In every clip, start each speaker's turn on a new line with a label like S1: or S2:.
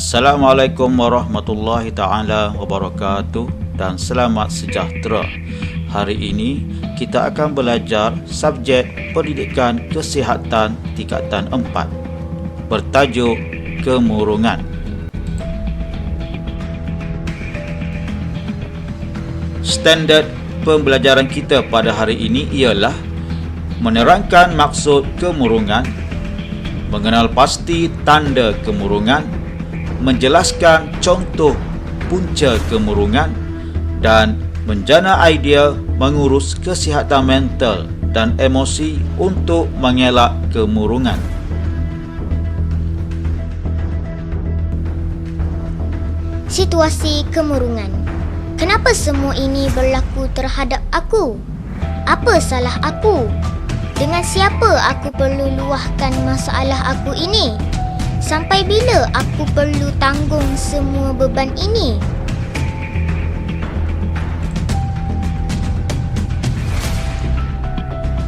S1: Assalamualaikum warahmatullahi ta'ala wabarakatuh dan selamat sejahtera. Hari ini kita akan belajar subjek pendidikan kesihatan tingkatan 4 bertajuk kemurungan. Standard pembelajaran kita pada hari ini ialah menerangkan maksud kemurungan, mengenal pasti tanda kemurungan, menjelaskan contoh punca kemurungan, dan menjana idea mengurus kesihatan mental dan emosi untuk mengelak kemurungan.
S2: Situasi kemurungan. Kenapa semua ini berlaku terhadap aku? Apa salah aku? Dengan siapa aku perlu luahkan masalah aku ini? Sampai bila aku perlu tanggung semua beban ini?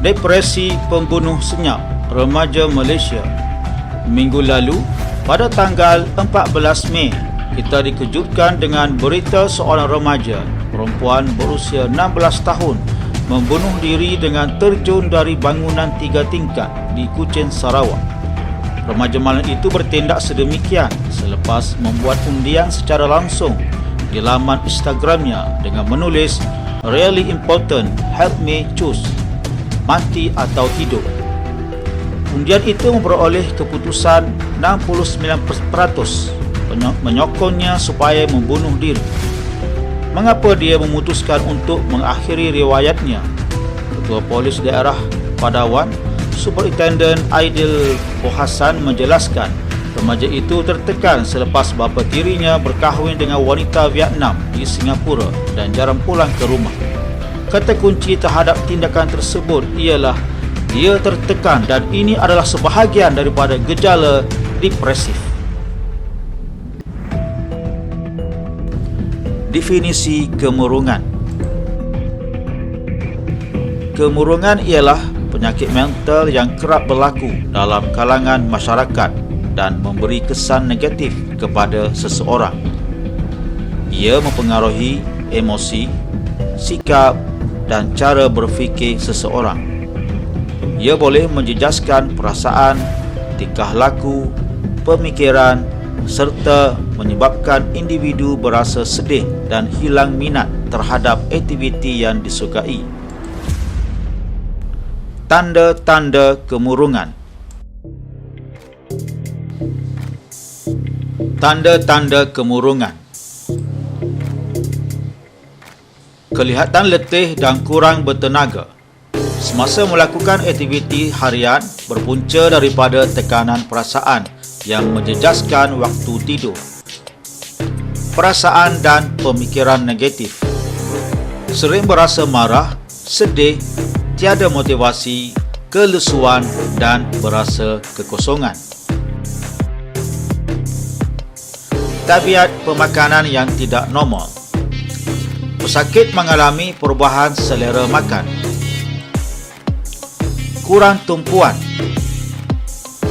S1: Depresi pembunuh senyap remaja Malaysia. Minggu lalu, pada tanggal 14 Mei, kita dikejutkan dengan berita seorang remaja perempuan berusia 16 tahun membunuh diri dengan terjun dari bangunan 3 tingkat di Kuching, Sarawak. Remaja malang itu bertindak sedemikian selepas membuat undian secara langsung di laman Instagramnya dengan menulis "Really important, help me choose, mati atau hidup". Undian itu memperoleh keputusan 69% menyokongnya supaya membunuh diri. Mengapa dia memutuskan untuk mengakhiri riwayatnya? Ketua Polis Daerah Padawan, Superintendent Aidil Hasan menjelaskan, remaja itu tertekan selepas bapa tirinya berkahwin dengan wanita Vietnam di Singapura dan jarang pulang ke rumah. Kata kunci terhadap tindakan tersebut ialah dia tertekan dan ini adalah sebahagian daripada gejala depresif. Definisi kemurungan. Kemurungan ialah penyakit mental yang kerap berlaku dalam kalangan masyarakat dan memberi kesan negatif kepada seseorang. Ia mempengaruhi emosi, sikap dan cara berfikir seseorang. Ia boleh menjejaskan perasaan, tingkah laku, pemikiran serta menyebabkan individu berasa sedih dan hilang minat terhadap aktiviti yang disukai. Tanda-tanda kemurungan. Tanda-tanda kemurungan. Kelihatan letih dan kurang bertenaga semasa melakukan aktiviti harian berpunca daripada tekanan perasaan yang menjejaskan waktu tidur. Perasaan dan pemikiran negatif. Sering berasa marah, sedih, tiada motivasi, kelesuan dan berasa kekosongan. Tabiat pemakanan yang tidak normal. Pesakit mengalami perubahan selera makan. Kurang tumpuan.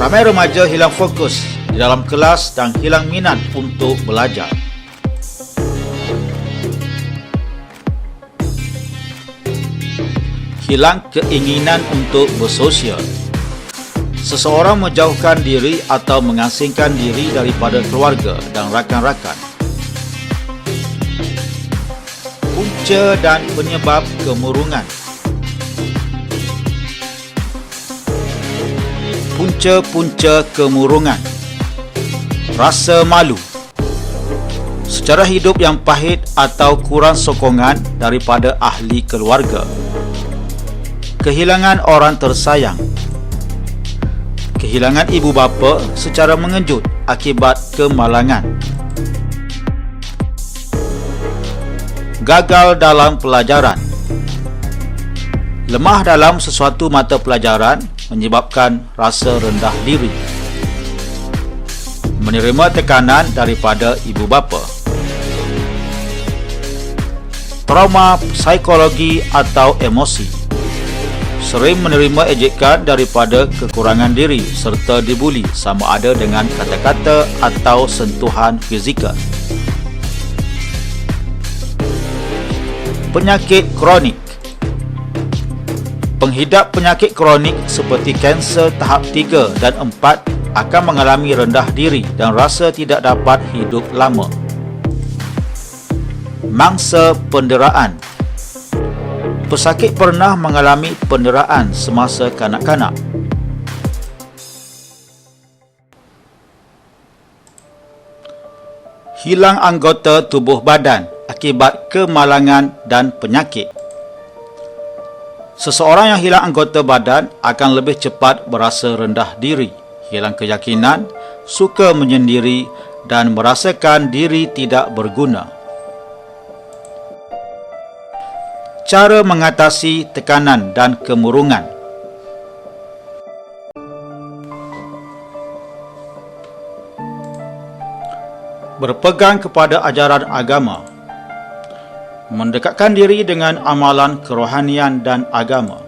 S1: Ramai remaja hilang fokus di dalam kelas dan hilang minat untuk belajar. Hilang keinginan untuk bersosial. Seseorang menjauhkan diri atau mengasingkan diri daripada keluarga dan rakan-rakan. Punca dan penyebab kemurungan. Punca-punca kemurungan. Rasa malu. Secara hidup yang pahit atau kurang sokongan daripada ahli keluarga. Kehilangan orang tersayang. Kehilangan ibu bapa secara mengejut akibat kemalangan. Gagal dalam pelajaran. Lemah dalam sesuatu mata pelajaran menyebabkan rasa rendah diri. Menerima tekanan daripada ibu bapa. Trauma psikologi atau emosi. sering menerima ejekan daripada kekurangan diri serta dibuli sama ada dengan kata-kata atau sentuhan fizikal. Penyakit kronik. Penghidap penyakit kronik seperti kanser tahap 3 dan 4 akan mengalami rendah diri dan rasa tidak dapat hidup lama. Mangsa penderaan. Pesakit pernah mengalami penderaan semasa kanak-kanak. Hilang anggota tubuh badan akibat kemalangan dan penyakit. Seseorang yang hilang anggota badan akan lebih cepat berasa rendah diri, hilang keyakinan, suka menyendiri dan merasakan diri tidak berguna. Cara mengatasi tekanan dan kemurungan. Berpegang kepada ajaran agama. Mendekatkan diri dengan amalan kerohanian dan agama.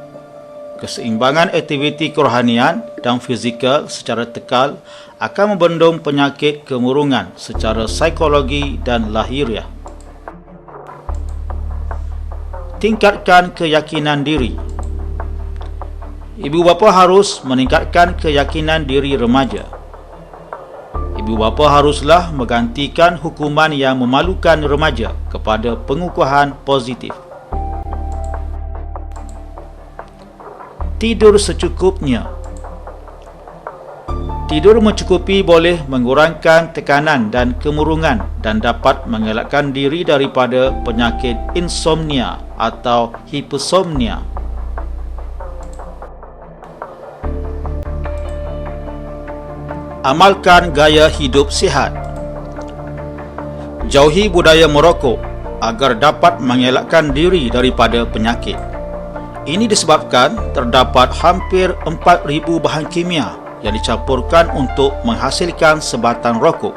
S1: Keseimbangan aktiviti kerohanian dan fizikal secara tekal akan membendung penyakit kemurungan secara psikologi dan lahiriah. Tingkatkan keyakinan diri. Ibu bapa harus meningkatkan keyakinan diri remaja. Ibu bapa haruslah menggantikan hukuman yang memalukan remaja kepada pengukuhan positif. Tidur secukupnya. Tidur mencukupi boleh mengurangkan tekanan dan kemurungan dan dapat mengelakkan diri daripada penyakit insomnia atau hipersomnia. Amalkan gaya hidup sihat. Jauhi budaya merokok agar dapat mengelakkan diri daripada penyakit. Ini disebabkan terdapat hampir 4,000 bahan kimia yang dicampurkan untuk menghasilkan sebatang rokok.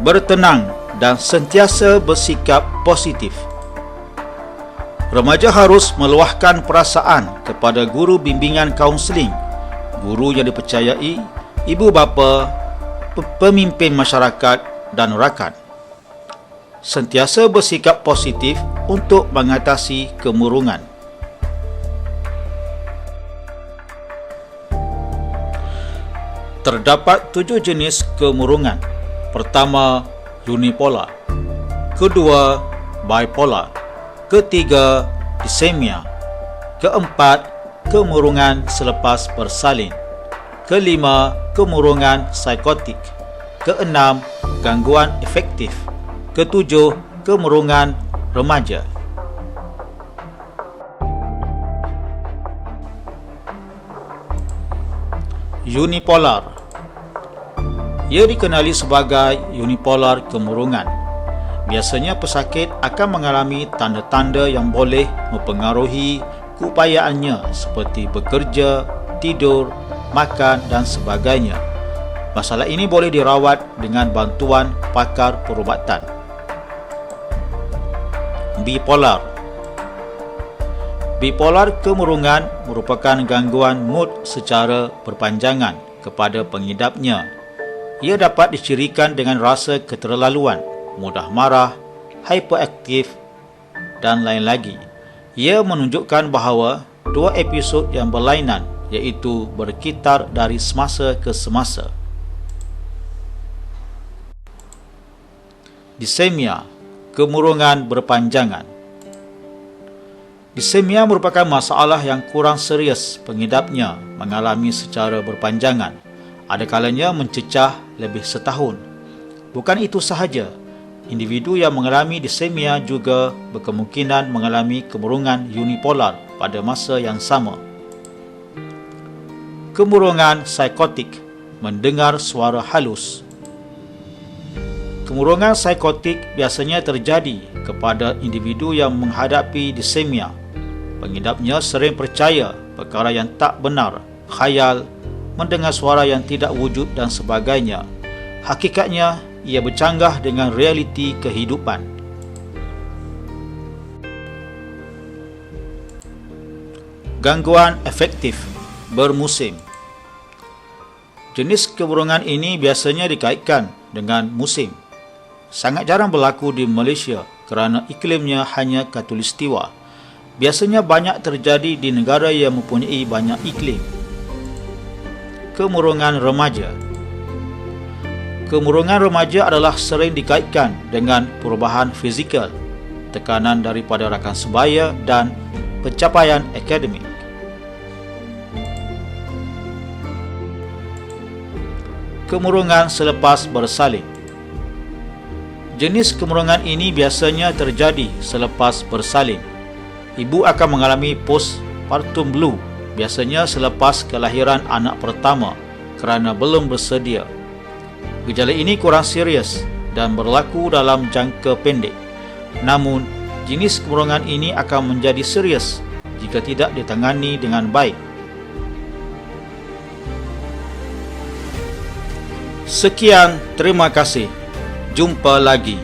S1: Bertenang dan sentiasa bersikap positif. Remaja harus meluahkan perasaan kepada guru bimbingan kaunseling, guru yang dipercayai, ibu bapa, pemimpin masyarakat dan rakan. Sentiasa bersikap positif untuk mengatasi kemurungan. Terdapat 7 jenis kemurungan. Pertama, unipolar. Kedua, bipolar. Ketiga, disemia. Keempat, kemurungan selepas bersalin. Kelima, kemurungan psikotik. Keenam, gangguan afektif. Ketujuh, kemurungan remaja. Unipolar. Ia dikenali sebagai unipolar kemurungan. Biasanya pesakit akan mengalami tanda-tanda yang boleh mempengaruhi keupayaannya seperti bekerja, tidur, makan dan sebagainya. Masalah ini boleh dirawat dengan bantuan pakar perubatan. Bipolar. Bipolar kemurungan merupakan gangguan mood secara berpanjangan kepada pengidapnya. Ia dapat dicirikan dengan rasa keterlaluan, mudah marah, hiperaktif dan lain lagi. Ia menunjukkan bahawa 2 episod yang berlainan iaitu berkitar dari semasa ke semasa. Disemia, kemurungan berpanjangan. Disemia merupakan masalah yang kurang serius pengidapnya mengalami secara berpanjangan. Ada kalanya mencecah lebih setahun. Bukan itu sahaja, individu yang mengalami disemia juga berkemungkinan mengalami kemurungan unipolar pada masa yang sama. Kemurungan psikotik, mendengar suara halus. Kemurungan psikotik biasanya terjadi kepada individu yang menghadapi disemia. Pengidapnya sering percaya perkara yang tak benar, khayal, mendengar suara yang tidak wujud dan sebagainya. Hakikatnya, ia bercanggah dengan realiti kehidupan. Gangguan afektif bermusim. Jenis kemurungan ini biasanya dikaitkan dengan musim. Sangat jarang berlaku di Malaysia kerana iklimnya hanya khatulistiwa. Biasanya banyak terjadi di negara yang mempunyai banyak iklim. Kemurungan remaja. Kemurungan remaja adalah sering dikaitkan dengan perubahan fizikal, tekanan daripada rakan sebaya dan pencapaian akademik. Kemurungan selepas bersalin. Jenis kemurungan ini biasanya terjadi selepas bersalin. Ibu akan mengalami postpartum blue, biasanya selepas kelahiran anak pertama kerana belum bersedia. Gejala ini kurang serius dan berlaku dalam jangka pendek. Namun, jenis kemurungan ini akan menjadi serius jika tidak ditangani dengan baik. Sekian, terima kasih. Jumpa lagi.